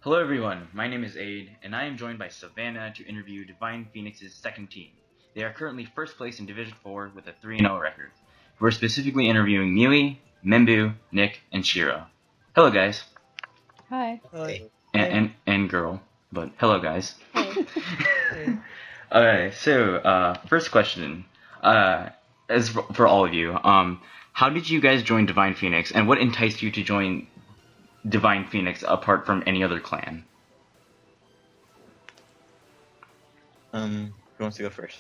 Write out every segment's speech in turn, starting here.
Hello everyone, my name is Aid, and I am joined by Savannah to interview Divine Phoenix's second team. They are currently first place in Division 4 with a 3-0 record. We're specifically interviewing Mewwy, Membu, Nick, and Sherah. Hello guys. Hi. Hi. And girl, but hello guys. Hey. Hey. Alright, so first question. As for all of you, how did you guys join Divine Phoenix, and what enticed you to join Divine Phoenix apart from any other clan? Who wants to go first?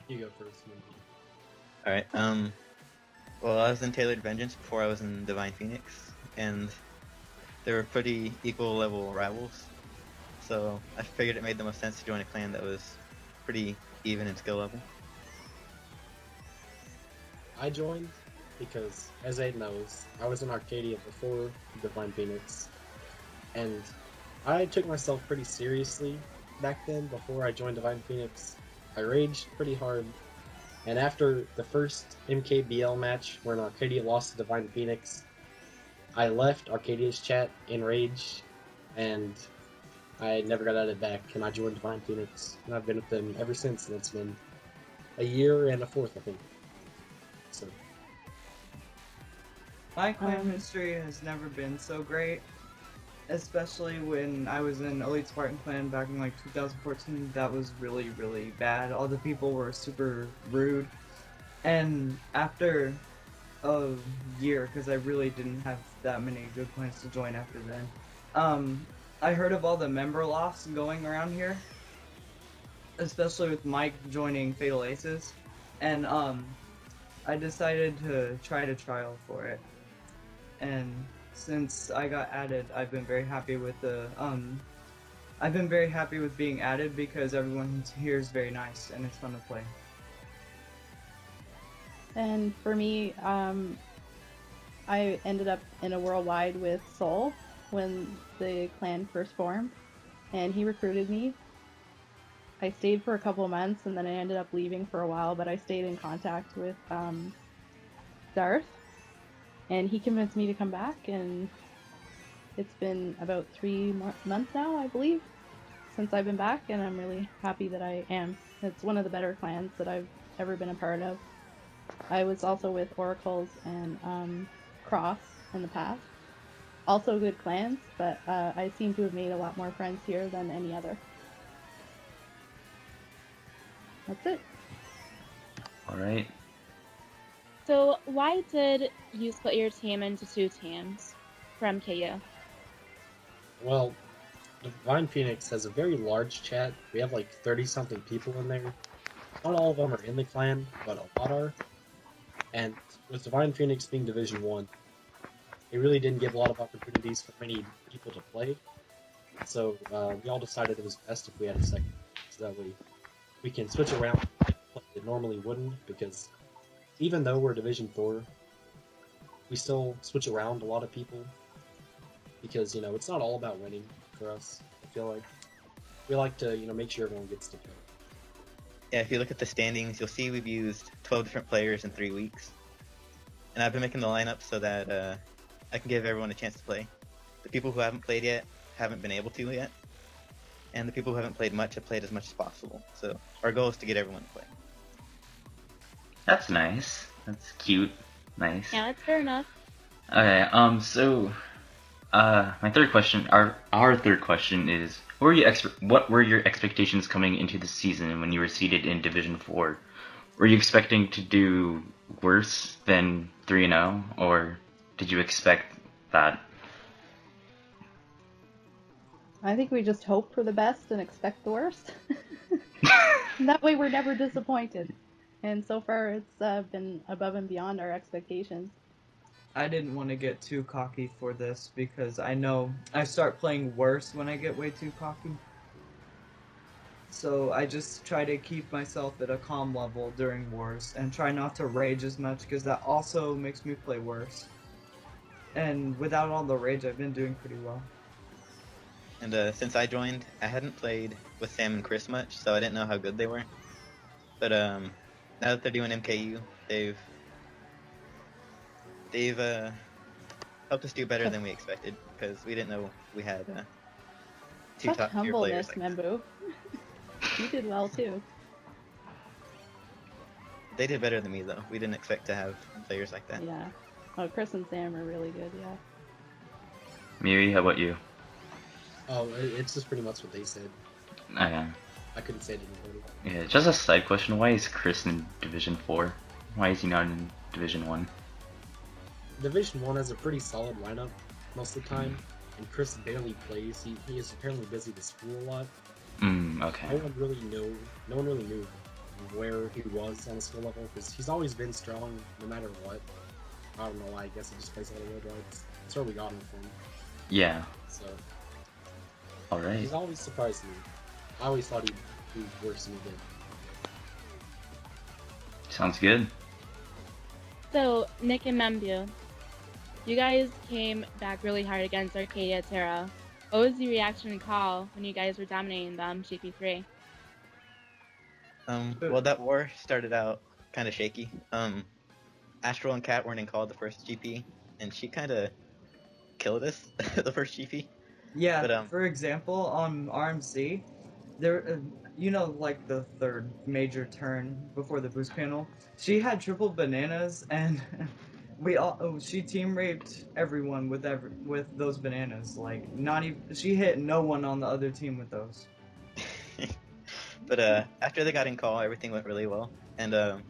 You go first. Alright, well, I was in Tailored Vengeance before I was in Divine Phoenix, and they were pretty equal level rivals, so I figured it made the most sense to join a clan that was pretty even in skill level. I joined because, as Aid knows, I was in Arcadia before Divine Phoenix, and I took myself pretty seriously back then before I joined Divine Phoenix. I raged pretty hard, and after the first MKBL match when Arcadia lost to Divine Phoenix, I left Arcadia's chat in rage, and I never got added back, and I joined Divine Phoenix, and I've been with them ever since, and it's been a year and a fourth, I think. So. My clan history has never been so great, especially when I was in Elite Spartan Clan back in like 2014. That was really, really bad. All the people were super rude, and after a year, because I really didn't have that many good clans to join after then, I heard of all the member lofts going around here, especially with Mike joining Fatal Aces, and I decided to try to trial for it. And since I got added, I've been very happy with being added because everyone here is very nice and it's fun to play. And for me, I ended up in a worldwide with Soul when the clan first formed, and he recruited me. I stayed for a couple of months, and then I ended up leaving for a while, but I stayed in contact with Darth, and he convinced me to come back, and it's been about 3 months now, I believe, since I've been back, and I'm really happy that I am. It's one of the better clans that I've ever been a part of. I was also with Oracles and Cross in the past. Also good clans, but I seem to have made a lot more friends here than any other. That's it. Alright. So why did you split your team into 2 teams for MKU? Well, Divine Phoenix has a very large chat. We have like 30-something people in there. Not all of them are in the clan, but a lot are. And with Divine Phoenix being Division 1, it really didn't give a lot of opportunities for many people to play. So we all decided it was best if we had a second, so that way we can switch around and play it normally wouldn't, because even though we're Division 4, we still switch around a lot of people, because, it's not all about winning for us. I feel like we like to, make sure everyone gets to play. Yeah, if you look at the standings, you'll see we've used 12 different players in 3 weeks. And I've been making the lineup so that I can give everyone a chance to play. The people who haven't played yet haven't been able to yet. And the people who haven't played much have played as much as possible. So our goal is to get everyone to play. That's nice. That's cute. Nice. Yeah, that's fair enough. Okay, my third question, our third question is, what were your expectations coming into the season when you were seated in Division 4? Were you expecting to do worse than 3-0, or did you expect that? I think we just hope for the best and expect the worst. That way we're never disappointed. And so far it's been above and beyond our expectations. I didn't want to get too cocky for this because I know I start playing worse when I get way too cocky. So I just try to keep myself at a calm level during wars and try not to rage as much because that also makes me play worse. And without all the rage, I've been doing pretty well. And since I joined, I hadn't played with Sam and Chris much, so I didn't know how good they were. But now that they're doing MKU, they've helped us do better than we expected, because we didn't know we had two Such top tier humbleness, players. Like that. Membu. You did well too. They did better than me though. We didn't expect to have players like that. Yeah. Oh, Chris and Sam are really good, yeah. Mewwy, how about you? Oh, it's just pretty much what they said. Okay. I couldn't say it anybody. Yeah, just a side question. Why is Chris in Division 4? Why is he not in Division 1? Division 1 has a pretty solid lineup most of the time, and Chris barely plays. He is apparently busy with school a lot. Okay. No one really knew where he was on the skill level, because he's always been strong no matter what. I don't know why, I guess he just plays a lot of road rides. That's where we got him from. Yeah. So, Alright. he's always surprised me. I always thought he'd do worse than he did. Sounds good. So, Nick and Membu, you guys came back really hard against Arcadia Terra. What was the reaction and call when you guys were dominating them, GP3? Well, that war started out kind of shaky. Astral and Kat weren't in call the first GP, and she kind of killed us the first GP. Yeah, But, for example, on RMC, there, like the third major turn before the boost panel, she had triple bananas, and she team raped everyone with those bananas. Like, not even she hit no one on the other team with those. But after they got in call, everything went really well. And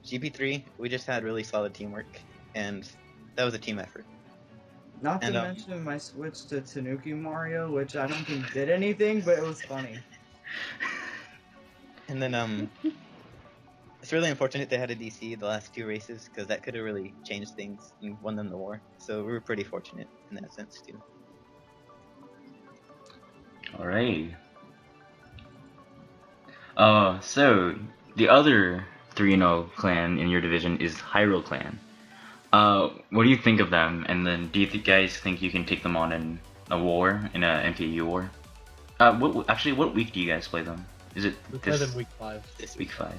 GP3, we just had really solid teamwork, and that was a team effort. Not to mention my switch to Tanuki Mario, which I don't think did anything, but it was funny. And then it's really unfortunate they had a DC the last two races, because that could have really changed things and won them the war. So we were pretty fortunate in that sense too. Alright. So the other 3-0 clan in your division is Hyrule Clan. What do you think of them? And then do you guys think you can take them on in a war, in a MKU war? What week do you guys play them? Is it We play them week 5. This week 5?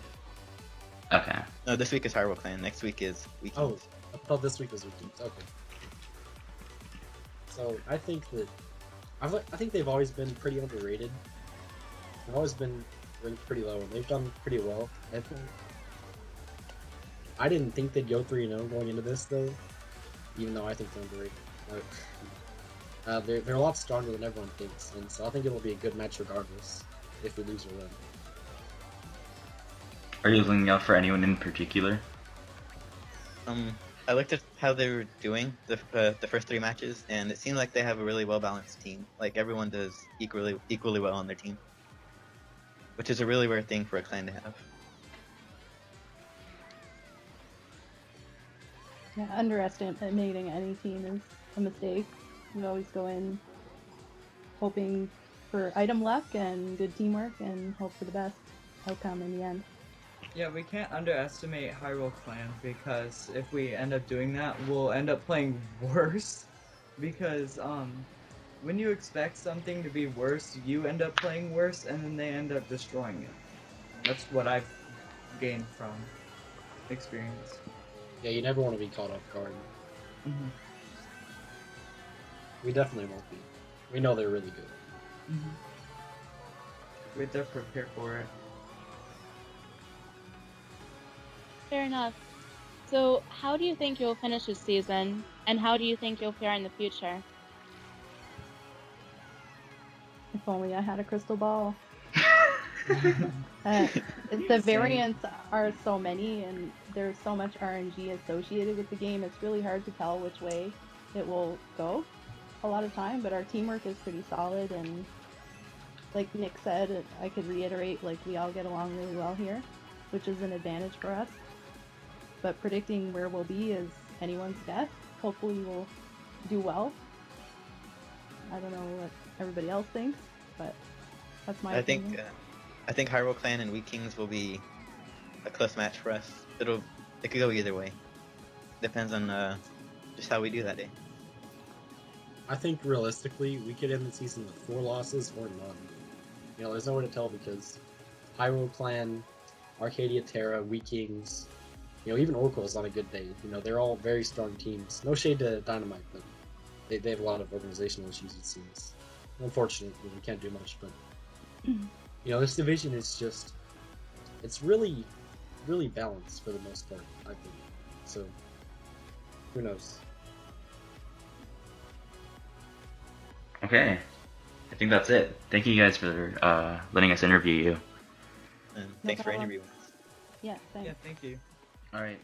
Okay. No, this week is Hyrule Clan. Next week is Weekends. Oh, I thought this week was weekends. Okay. So I think that I think they've always been pretty underrated. They've always been ranked pretty low, and they've done pretty well. I didn't think they'd go 3-0 going into this though, even though I think they're underrated. They're a lot stronger than everyone thinks, and so I think it'll be a good match regardless if we lose or win. Are you looking out for anyone in particular? I looked at how they were doing the first 3 matches, and it seemed like they have a really well balanced team. Like everyone does equally well on their team, which is a really rare thing for a clan to have. Yeah, underestimating any team is a mistake. You always go in hoping for item luck and good teamwork and hope for the best outcome in the end. Yeah, we can't underestimate Hyrule Clan, because if we end up doing that, we'll end up playing worse. Because when you expect something to be worse, you end up playing worse, and then they end up destroying it. That's what I've gained from experience. Yeah, you never want to be caught off guard. Mm-hmm. We definitely won't be. We know they're really good. Mm-hmm. We have to prepare for it. Fair enough. So, how do you think you'll finish this season, and how do you think you'll fare in the future? If only I had a crystal ball. The variants are so many, and there's so much RNG associated with the game. It's really hard to tell which way it will go a lot of time, but our teamwork is pretty solid, and like Nick said, I could reiterate, like, we all get along really well here, which is an advantage for us. But predicting where we'll be is anyone's guess. Hopefully we'll do well. I don't know what everybody else thinks, but that's my opinion. I think Hyrule Clan and Weak Kings will be a close match for us. It could go either way. Depends on just how we do that day. I think realistically, we could end the season with 4 losses or none. You know, there's no way to tell because Hyrule Clan, Arcadia Terra, Weak Kings, you know, even Oracle's on a good day. You know, they're all very strong teams. No shade to Dynamite, but they have a lot of organizational issues, it seems. unfortunately, we can't do much. But this division is just, it's really, really balanced for the most part, I think. So, who knows? Okay, I think that's it. Thank you guys for letting us interview you. And No thanks for problem. interviewing us. Yeah, thanks. Yeah, thank you. All right.